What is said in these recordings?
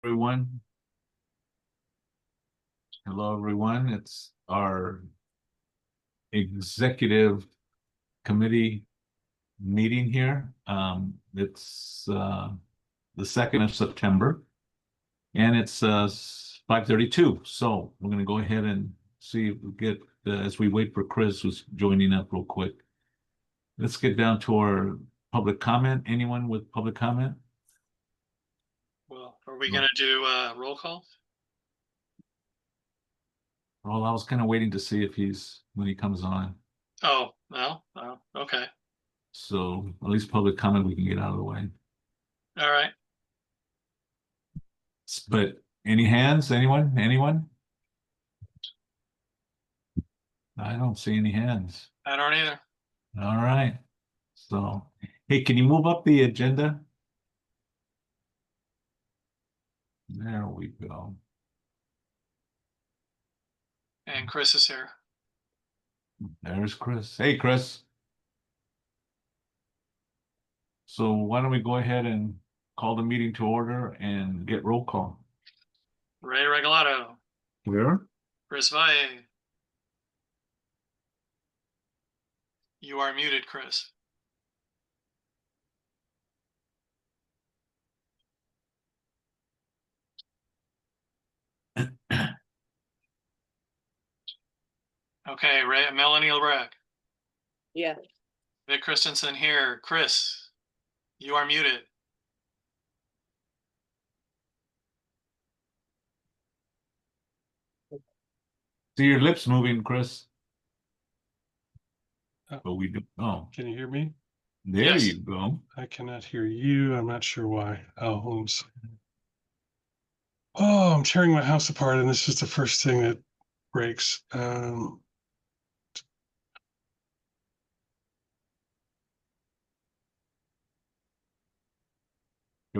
Everyone. Hello, everyone. It's our executive committee meeting here. It's the 2nd of September, and it's 5:32. So we're going to go ahead and see if we get, as we wait for Chris, who's joining up real quick. Let's get down to our public comment. Anyone with public comment? Well, are we going to do roll call? Well, I was kind of waiting to see if when he comes on. Oh, no? Oh, okay. So at least public comment we can get out of the way. All right. But any hands? Anyone? Anyone? I don't see any hands. I don't either. All right. So, hey, can you move up the agenda? There we go. And Chris is here. There's Chris. Hey, Chris. So why don't we go ahead and call the meeting to order and get roll call? Ray Regalado. Here. Chris Valle. You are muted, Chris. Okay, Melanie Lebrecht. Yeah. Vic Christensen here. Chris, you are muted. See your lips moving, Chris. But we do. Oh, can you hear me? There Yes. you go. I cannot hear you. I'm not sure why. Oh, I'm tearing my house apart, and this is the first thing that breaks. Can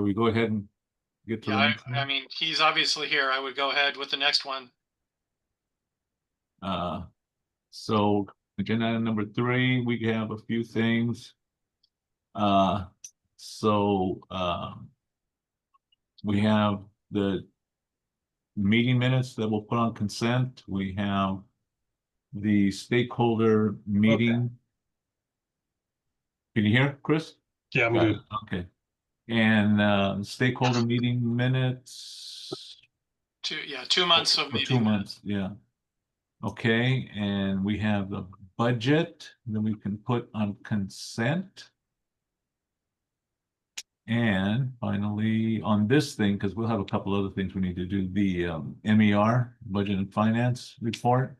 we go ahead and get to the next one? I mean, he's obviously here. I would go ahead with the next one. So agenda item number 3, we have a few things. We have the meeting minutes that we'll put on consent. We have the stakeholder meeting. Can you hear, Chris? Yeah, I'm good. Okay. And stakeholder meeting minutes. 2 months of meeting. 2 months, yeah. Okay, and we have the budget that we can put on consent. And finally, on this thing, because we'll have a couple other things we need to do, the MER, Budget and Finance Report.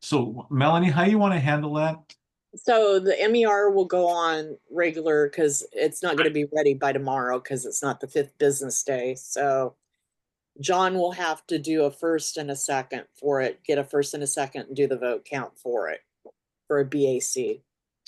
So Melanie, how you want to handle that? So the MER will go on regular because it's not going to be ready by tomorrow because it's not the 5th business day. So John will have to do a first and a second for it, get a first and a second and do the vote count for it, for a BAC.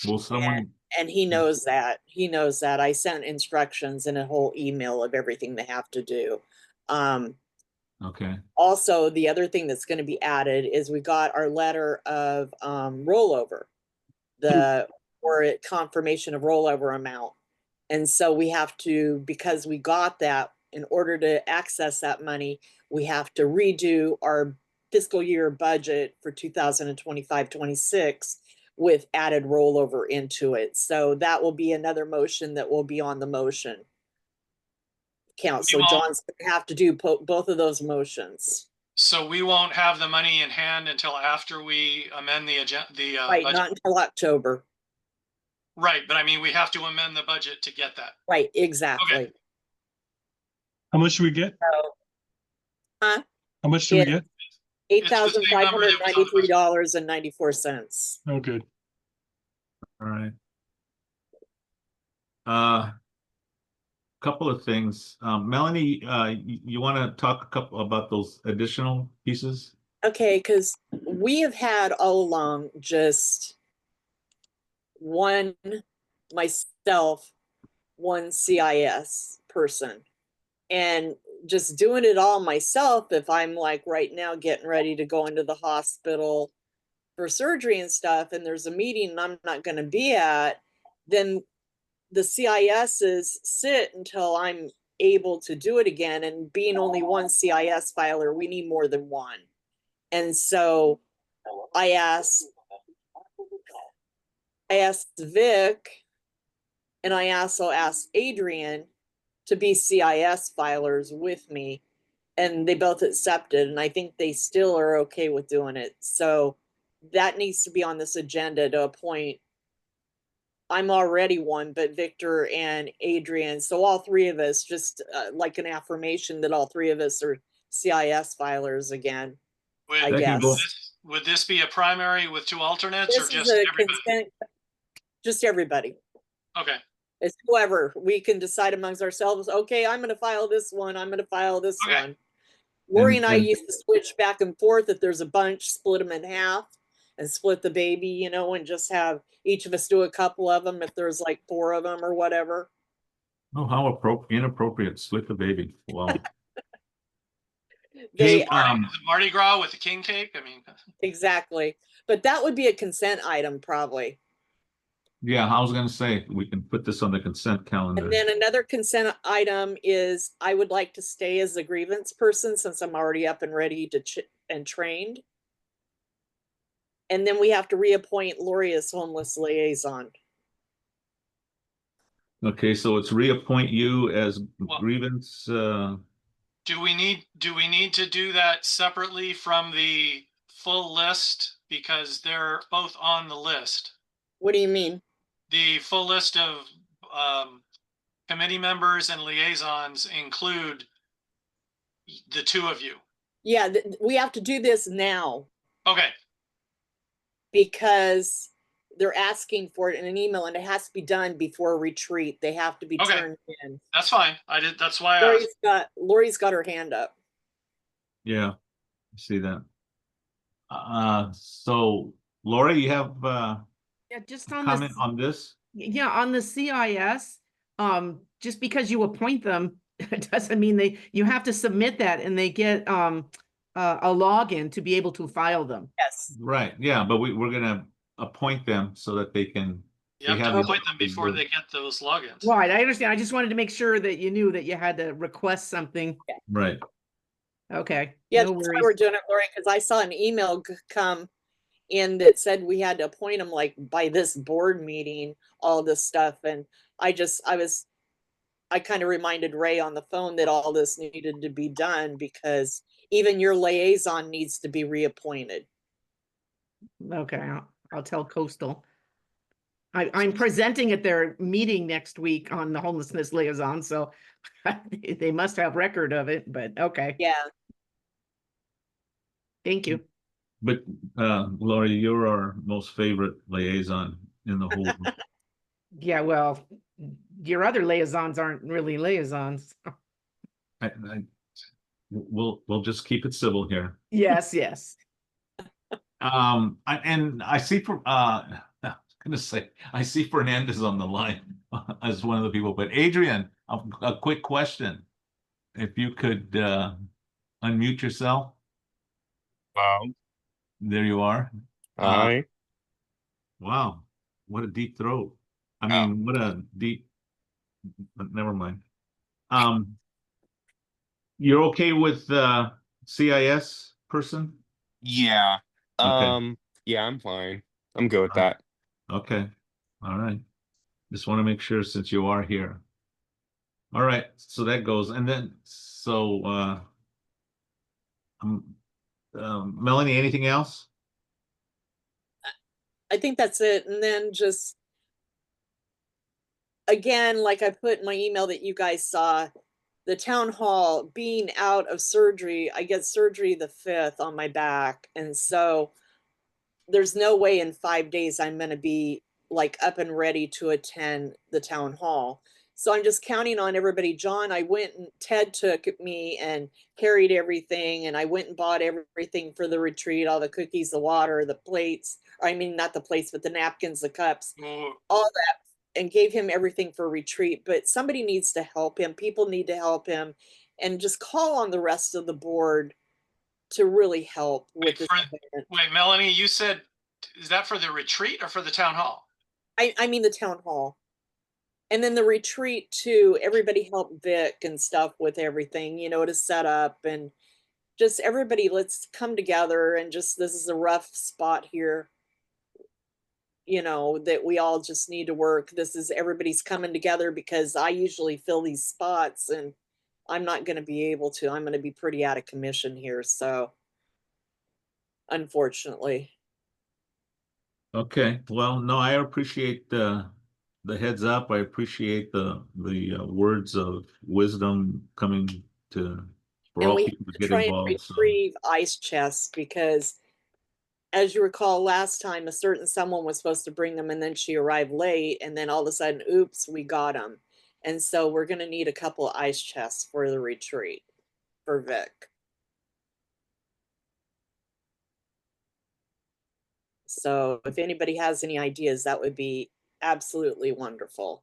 Will someone... And he knows that. He knows that. I sent instructions and a whole email of everything they have to do. Okay. Also, the other thing that's going to be added is we got our letter of rollover, or confirmation of rollover amount. And so we have to, because we got that, in order to access that money, we have to redo our fiscal year budget for 2025-26 with added rollover into it. So that will be another motion that will be on the motion count. So John's going to have to do both of those motions. So we won't have the money in hand until after we amend the agenda. Right, budget. not until October. Right, but I mean, we have to amend the budget to get that. Right, exactly. Okay. How much do we get? Huh? How much do we get? $8,593.94. Oh, good. All right. Couple of things. Melanie, you want to talk about those additional pieces? Okay, because we have had all along just one myself, one CIS person. And just doing it all myself, if I'm like right now getting ready to go into the hospital for surgery and stuff, and there's a meeting I'm not going to be at, then the CISs sit until I'm able to do it again. And being only one CIS filer, we need more than one. And so I asked Vic, and I also asked Adrian to be CIS filers with me, and they both accepted, and I think they still are okay with doing it. So that needs to be on this agenda to appoint. I'm already one, but Victor and Adrian, so all three of us, just like an affirmation that all three of us are CIS filers again, Would, I That can guess. go- would this be a primary with 2 alternates or This is just a everybody? consent, just everybody. Okay, It's whoever, we can decide amongst ourselves, okay, I'm gonna file this one, I'm gonna file this Okay. one. Lori and I and- used to switch back and forth. If there's a bunch, split them in half and split the baby, you know, and just have each of us do a couple of them if there's like 4 of them or whatever. Oh, how inappropriate. Split the baby. Wow. They Hey, Mardi Gras with the king cake. I mean, exactly. But that would be a consent item probably. yeah, I was gonna say, we can put this on the consent calendar. And then another consent item is I would like to stay as a grievance person since I'm already up and ready to and trained. And then we have to reappoint Lori as homeless liaison. Okay, so it's reappoint you as Well- grievance, do we need to do that separately from the full list because they're both on the list? What do you mean? The full list of committee members and liaisons include the 2 of you. Yeah, we have to do this now Okay, because they're asking for it in an email and it has to be done before a retreat. They have to be Okay. turned in. that's fine. That's why I asked. Lori's got her hand up. yeah, I see that. So Laura, you have Yeah, just on comment this, on this? yeah, on the CIS, just because you appoint them, it doesn't mean you have to submit that and they get, a login to be able to file them. Yes. Right, yeah, but we're gonna appoint them so that they can. You have have to these- appoint them before they get those logins. Right, I understand. I just wanted to make sure that you knew that you had to request something. Right, Okay. Yeah, no that's why worries. we're doing it, Lori, because I saw an email come in that said we had to appoint them like by this board meeting, all this stuff. And I kind of reminded Ray on the phone that all this needed to be done because even your liaison needs to be reappointed. Okay, I'll tell Coastal. I'm presenting at their meeting next week on the homelessness liaison, so they must have record of it, but okay, Yeah. thank you. but Laura, you're our most favorite liaison in the whole. Yeah, well, your other liaisons aren't really liaisons. We'll just keep it civil here. Yes, yes. I see I was gonna say, I see Fernandez on the line as one of the people, but Adrian, a quick question. If you could unmute yourself, there you are. Hi. Wow, what a deep throat. I mean, what a deep, but never mind. You're okay with CIS person? Yeah. Okay. Yeah, I'm fine. I'm good with Alright. that. Okay, all right. Just want to make sure since you are here. All right, so that goes, and then, so, Melanie, anything else? I think that's it. And then just, again, like I put in my email that you guys saw, the town hall being out of surgery, I get surgery the 5th on my back. And so there's no way in 5 days I'm going to be like up and ready to attend the town hall. So I'm just counting on everybody. John, I went and Ted took me and carried everything. And I went and bought everything for the retreat, all the cookies, the water, the plates. I mean, not the plates, but the napkins, the cups, Oh, all that, and gave him everything for retreat. But somebody needs to help him. People need to help him, and just call on the rest of the board to really help with this event. wait, Melanie, you said, is that for the retreat or for the town hall? I mean the town hall. And then the retreat too, everybody helped Vic and stuff with everything, you know, to set up and just everybody, let's come together and just, this is a rough spot here. You know, that we all just need to work. This is everybody's coming together because I usually fill these spots and I'm not going to be able to. I'm going to be pretty out of commission here. So, unfortunately, Okay, well, no, I appreciate the heads up. I appreciate the words of wisdom coming to for and all we have people to to get try and involved. So, retrieve ice chests because, as you recall, last time a certain someone was supposed to bring them and then she arrived late, and then all of a sudden, oops, we got them. And so we're going to need a couple of ice chests for the retreat for Vic. So if anybody has any ideas, that would be absolutely wonderful.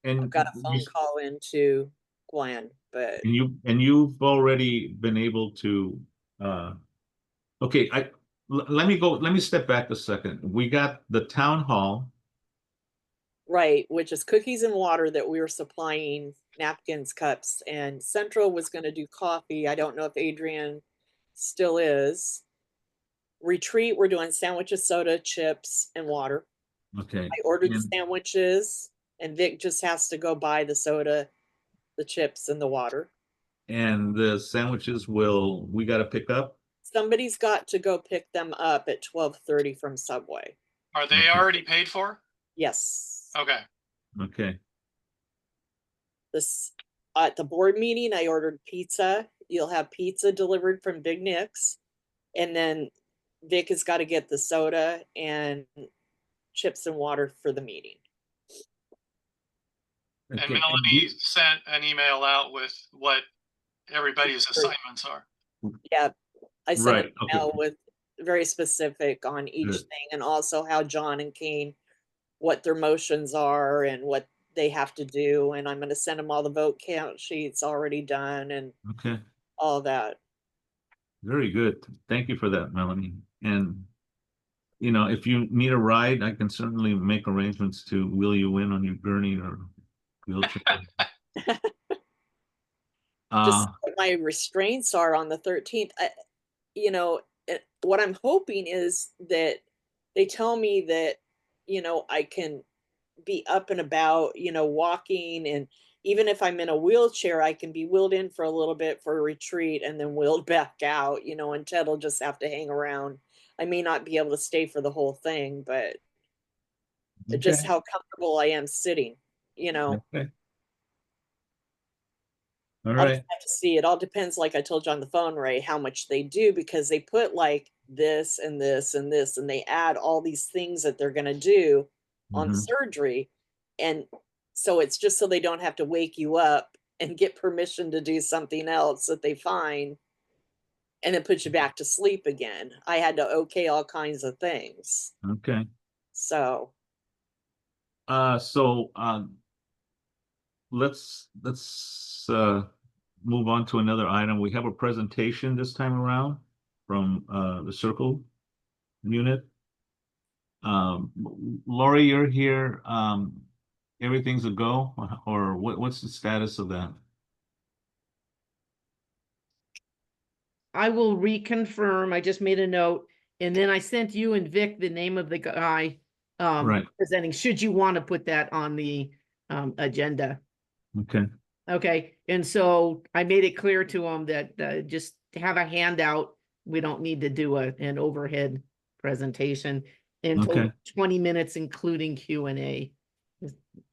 I've and got a phone call into Gwen, but you've already been able to okay, let me step back a second. We got the town hall. right, which is cookies and water that we were supplying, napkins, cups, and Central was going to do coffee. I don't know if Adrian still is. Retreat, we're doing sandwiches, soda, chips, and water. Okay. I ordered the And, sandwiches, and Vic just has to go buy the soda, the chips, and the water. and the sandwiches we got to pick up. Somebody's got to go pick them up at 12:30 from Subway. Are they Okay. already paid for? Yes. Okay. Okay. This at the board meeting, I ordered pizza. You'll have pizza delivered from Big Nick's, and then Vic has got to get the soda and chips and water for the meeting. And Okay. Melanie sent an email out with what everybody's assignments are. Yeah, I sent Right, an okay. email with very specific on each Good. thing, and also how John and Kane, what their motions are and what they have to do. And I'm going to send them all the vote count sheets already done and Okay. all that. Very good. Thank you for that, Melanie. And if you need a ride, I can certainly make arrangements to wheel you in on your gurney or wheelchair. Just what my restraints are on the 13th. What I'm hoping is that they tell me that, I can be up and about, walking, and even if I'm in a wheelchair, I can be wheeled in for a little bit for a retreat and then wheeled back out, and Ted will just have to hang around. I may not be able to stay for the whole thing, but just Okay. how comfortable I am sitting, Okay. All I'll right. just have to see. It all depends, like I told you on the phone, Ray, how much they do, because they put like this and this and this, and they add all these things that they're going to do on the Mhm. surgery. And so it's just so they don't have to wake you up and get permission to do something else that they find and then put you back to sleep again. I had to okay all kinds of things. Okay. So So let's move on to another item. We have a presentation this time around from the Circle unit. Lori, you're here. Everything's a go, or what's the status of that? I will reconfirm. I just made a note, and then I sent you and Vic the name of the guy Right. presenting, should you want to put that on the agenda. Okay. Okay, and so I made it clear to him that just have a handout. We don't need to do an overhead presentation in total Okay. 20 minutes, including Q&A.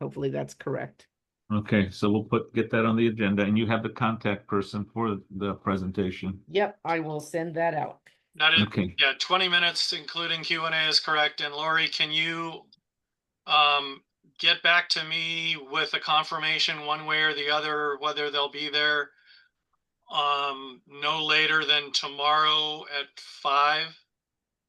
Hopefully that's correct. Okay, so we'll get that on the agenda, and you have the contact person for the presentation. Yep, I will send that out. That is, Okay. yeah, 20 minutes, including Q&A is correct. And Lori, can you get back to me with a confirmation one way or the other, whether they'll be there no later than tomorrow at 5?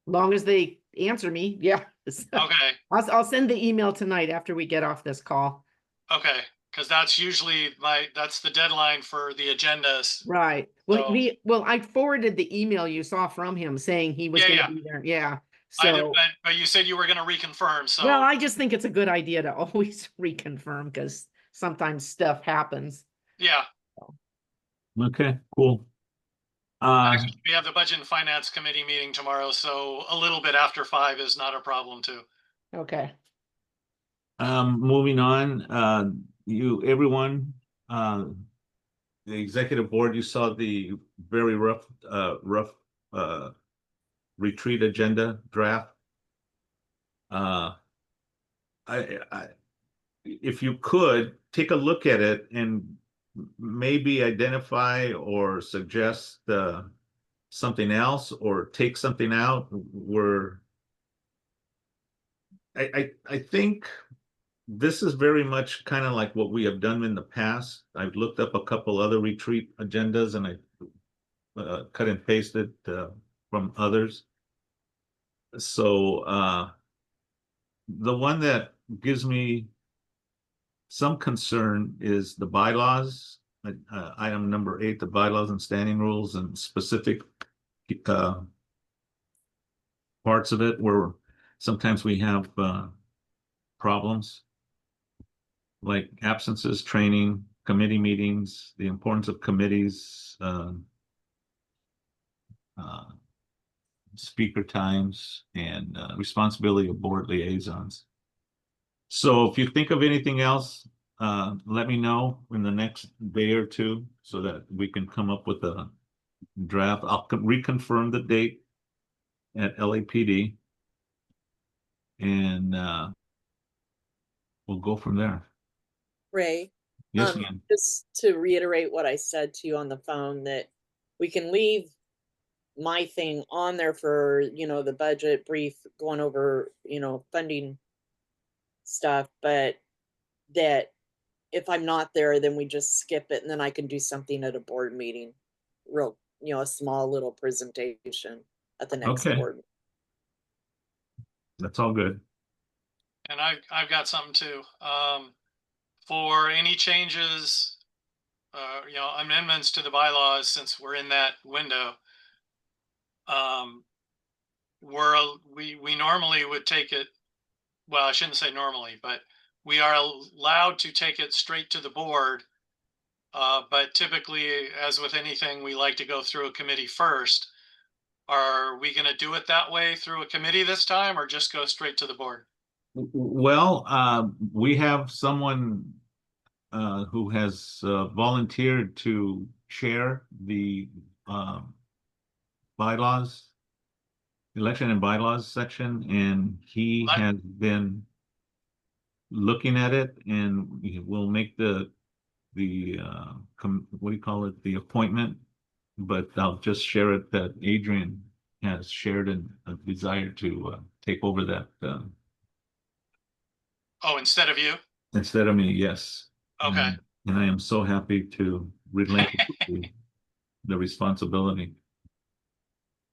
Long as they answer me, yeah. Okay, I'll send the email tonight after we get off this call. okay, because that's usually that's the deadline for the agendas. Right. Well, So- I forwarded the email you saw from him saying he was Yeah, going to yeah. be there. Yeah. I did, So, but you said you were gonna reconfirm, so. well, I just think it's a good idea to always reconfirm because sometimes stuff happens. Yeah, Okay, cool. Uh, we have the Budget and Finance Committee meeting tomorrow, so a little bit after 5 is not a problem too. Okay. moving on, everyone, the executive board, you saw the very rough retreat agenda draft. If you could take a look at it and maybe identify or suggest something else or take something out, I think this is very much kind of like what we have done in the past. I've looked up a couple other retreat agendas and I cut and pasted from others. So the one that gives me some concern is the bylaws, item number 8, the bylaws and standing rules and specific parts of it where sometimes we have problems like absences, training, committee meetings, the importance of committees, speaker times, and responsibility of board liaisons. So if you think of anything else, let me know in the next day or two so that we can come up with a draft. I'll reconfirm the date at LAPD and we'll go from there. Ray, Yes, ma'am. just to reiterate what I said to you on the phone, that we can leave my thing on there for, the budget brief, going over, funding stuff, but that if I'm not there, then we just skip it and then I can do something at a board meeting. Real, a small little presentation at the next Okay. board. That's all good. And I've got something too. For any changes, amendments to the bylaws, since we're in that window, we normally would take it. Well, I shouldn't say normally, but we are allowed to take it straight to the board. But typically, as with anything, we like to go through a committee first. Are we going to do it that way through a committee this time, or just go straight to the board? Well, we have someone who has volunteered to chair the bylaws, election and bylaws section, and he What? has been looking at it, and we'll make the what do you call it, the appointment. But I'll just share it that Adrian has shared a desire to take over that Oh, instead of you? instead of me. Yes. Okay. And I am so happy to relinquish the responsibility.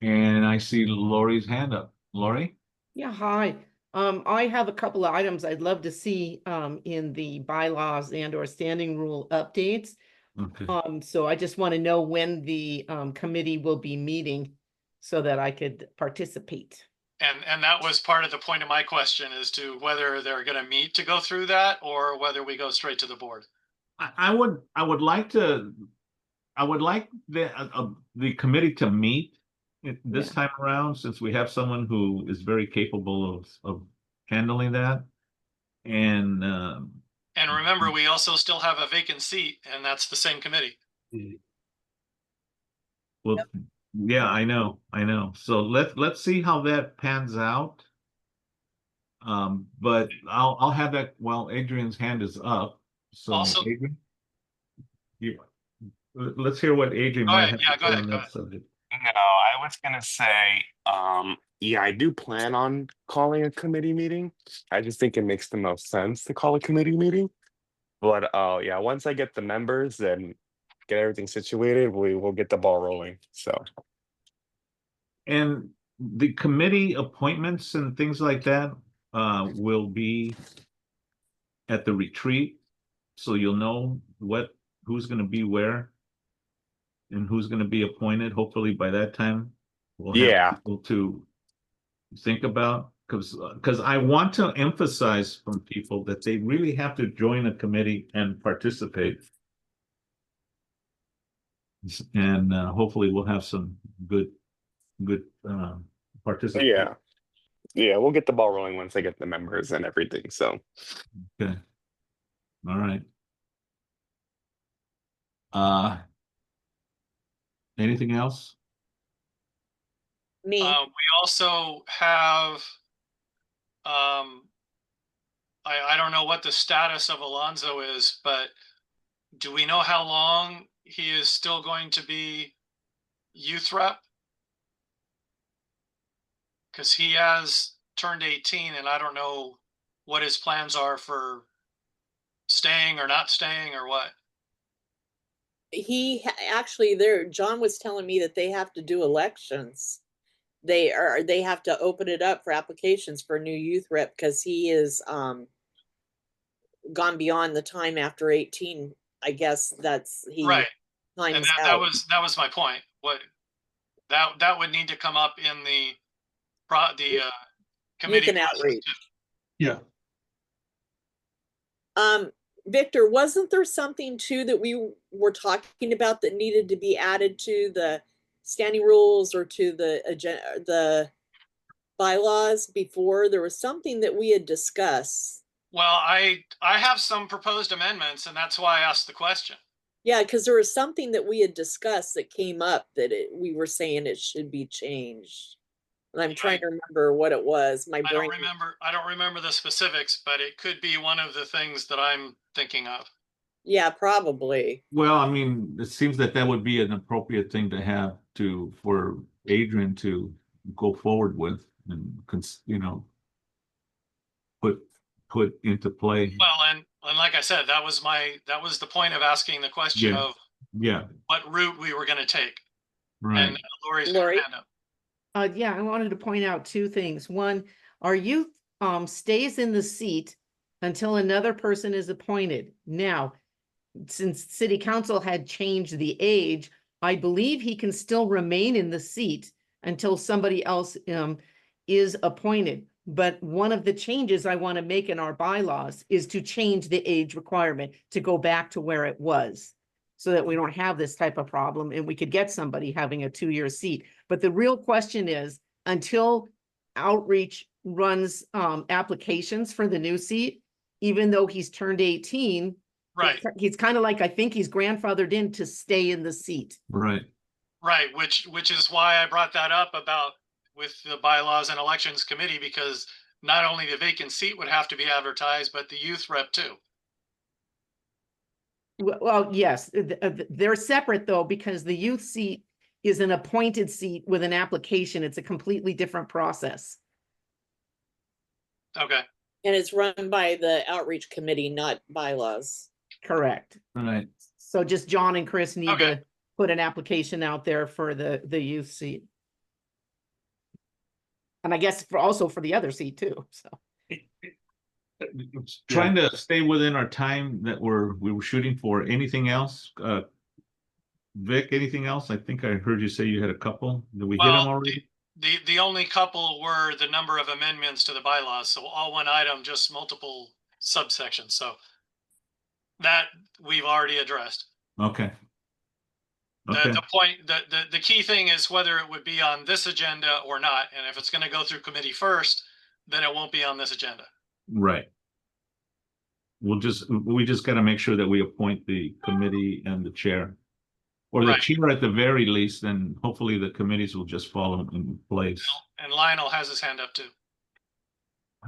And I see Lori's hand up. Lori? Yeah, hi. I have a couple of items I'd love to see in the bylaws and or standing rule updates. Okay. So I just want to know when the committee will be meeting so that I could participate. And that was part of the point of my question, as to whether they're going to meet to go through that, or whether we go straight to the board. I would like the committee to meet this time around, since we have someone who is very capable of handling that. And remember, we also still have a vacant seat, and that's the same committee. well, yeah, I know. So let's see how that pans out. But I'll have that while Adrian's hand is up. So Also- Adrian, let's hear what Adrian Go might ahead. have Yeah, to go say ahead, on go that ahead. subject. No, I was gonna say, yeah, I do plan on calling a committee meeting. I just think it makes the most sense to call a committee meeting. But yeah, once I get the members and get everything situated, we'll get the ball rolling. So And the committee appointments and things like that will be at the retreat. So you'll know who's going to be where and who's going to be appointed. Hopefully by that time, we'll have yeah, people to think about? Because I want to emphasize from people that they really have to join a committee and participate. And hopefully we'll have some good participants. Yeah. Yeah, we'll get the ball rolling once I get the members and everything. So Okay. All right. Anything else? Me, We also have, I don't know what the status of Alonso is, but do we know how long he is still going to be youth rep? Because he has turned 18 and I don't know what his plans are for staying or not staying or what. actually there, John was telling me that they have to do elections. They have to open it up for applications for a new youth rep because he is gone beyond the time after 18. I guess that's Right. And time's that out. was my point. What that would need to come up in the committee Youth and process outreach. too. Yeah. Victor, wasn't there something too that we were talking about that needed to be added to the standing rules or to the bylaws before? There was something that we had discussed. Well, I have some proposed amendments, and that's why I asked the question. Yeah, because there was something that we had discussed that came up that we were saying it should be changed. And I'm trying to remember what it was. My I brain. don't remember the specifics, but it could be one of the things that I'm thinking of. Yeah, probably. Well, I mean, it seems that that would be an appropriate thing to have for Adrian to go forward with and put into play. Well, and like I said, that was the point of asking the question Yeah. of Yeah, what route we were going to take. right. And Lori's Lori? hand up. Yeah, I wanted to point out two things. One, our youth stays in the seat until another person is appointed. Now, since city council had changed the age, I believe he can still remain in the seat until somebody else is appointed. But one of the changes I want to make in our bylaws is to change the age requirement to go back to where it was, so that we don't have this type of problem and we could get somebody having a 2-year seat. But the real question is, until outreach runs applications for the new seat, even though he's turned 18, Right, he's kind of like, I think he's grandfathered in to stay in the seat. Right. right. Which is why I brought that up about with the bylaws and elections committee, because not only the vacant seat would have to be advertised, but the youth rep too. Well, yes, they're separate though, because the youth seat is an appointed seat with an application. It's a completely different process. Okay. And it's run by the outreach committee, not bylaws. Correct. Right. So just John and Chris need Okay. to put an application out there for the youth seat. And I guess also for the other seat too, so. Trying to stay within our time that we were shooting for. Anything else? Vic, anything else? I think I heard you say you had a couple. Did we hit them Well, already? the only couple were the number of amendments to the bylaws. So all one item, just multiple subsections. So that we've already addressed. Okay. Okay. The key thing is whether it would be on this agenda or not. And if it's going to go through committee first, then it won't be on this agenda. Right. We just got to make sure that we appoint the committee and the chair. Or the Right. chair at the very least, and hopefully the committees will just follow in place. And Lionel has his hand up too.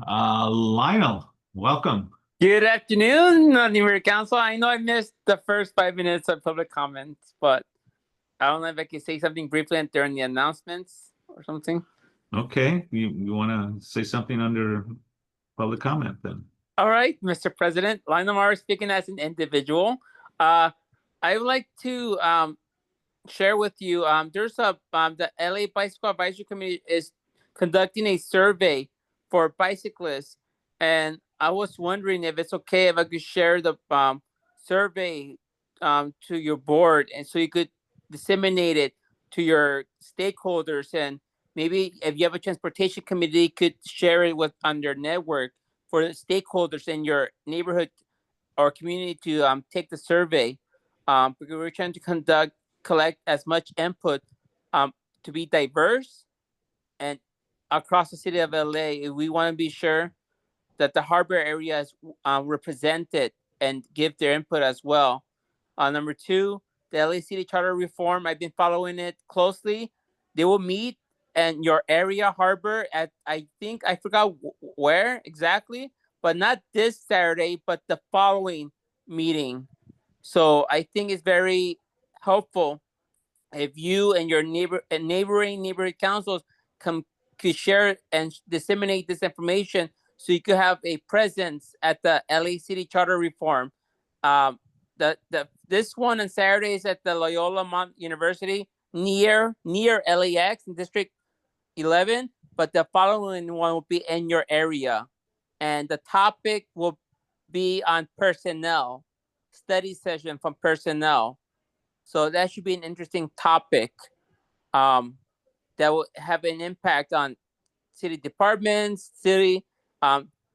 Lionel, welcome. Good afternoon, Mayor Council. I know I missed the first 5 minutes of public comments, but I don't know if I can say something briefly during the announcements or something. Okay, you want to say something under public comment then? All right, Mr. President, Lionel Morris speaking as an individual. I would like to share with you, there's the LA Bicycle Advisory Committee is conducting a survey for bicyclists, and I was wondering if it's okay if I could share the survey to your board, and so you could disseminate it to your stakeholders and maybe if you have a transportation committee, could share it with on their network for the stakeholders in your neighborhood or community to take the survey. Because we're trying to collect as much input to be diverse and across the city of LA. We want to be sure that the harbor area is represented and give their input as well. Number two, the LA City Charter reform. I've been following it closely. They will meet in your area harbor at, I think, I forgot where exactly, but not this Saturday, but the following meeting. So I think it's very helpful if you and your neighboring neighborhood councils could share and disseminate this information, so you could have a presence at the LA City Charter reform. This one on Saturday is at the Loyola Mount University near LAX in District 11, but the following one will be in your area, and the topic will be on personnel, study session from personnel. So that should be an interesting topic that will have an impact on city departments, city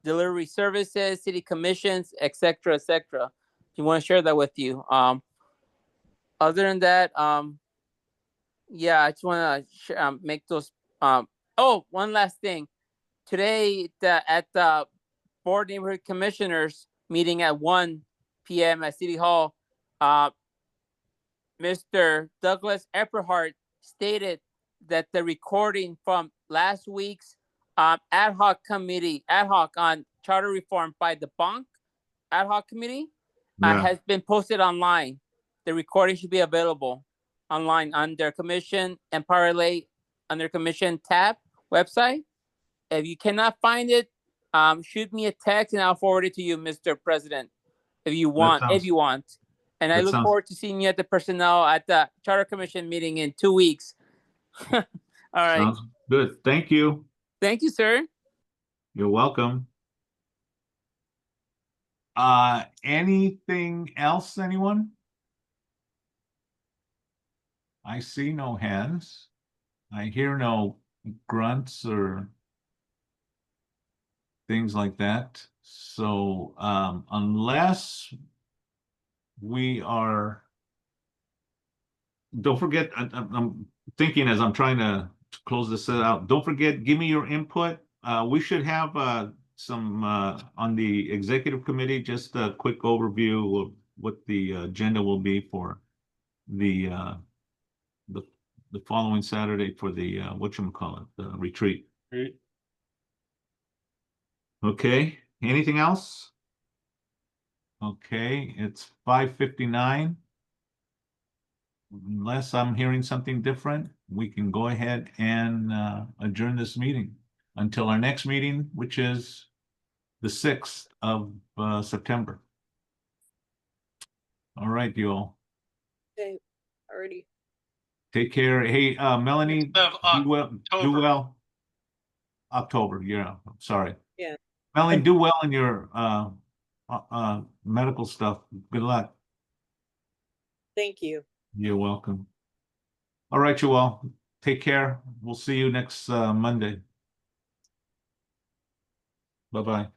delivery services, city commissions, etc., etc. You want to share that with you. Other than that, yeah, I just want to make those. Oh, one last thing. Today, at the board neighborhood commissioners meeting at 1 p.m. at City Hall, Mr. Douglas Epperhart stated that the recording from last week's ad hoc on charter reform by the Bonk ad hoc committee Yeah. has been posted online. The recording should be available online on their commission and parlay on their commission tab website. If you cannot find it, shoot me a text and I'll forward it to you, Mr. President, if you want. And I look forward to seeing you at the personnel at the Charter Commission meeting in 2 weeks. All right. Sounds good. Thank you. Thank you, sir. You're welcome. Anything else, anyone? I see no hands. I hear no grunts or things like that. So, unless we are, don't forget, I'm thinking as I'm trying to close this out, don't forget, give me your input. We should have some on the executive committee, just a quick overview of what the agenda will be for the following Saturday for the whatchamacallit, the retreat. Okay, anything else? Okay, it's 5:59. Unless I'm hearing something different, we can go ahead and adjourn this meeting until our next meeting, which is the 6th of September. All right, you all. Okay, already. Take care. Hey, Melanie, Of do well. October, yeah, sorry. Yeah. Melanie, do well in your medical stuff. Good luck. Thank you. You're welcome. All right, you all. Take care. We'll see you next Monday. Bye-bye.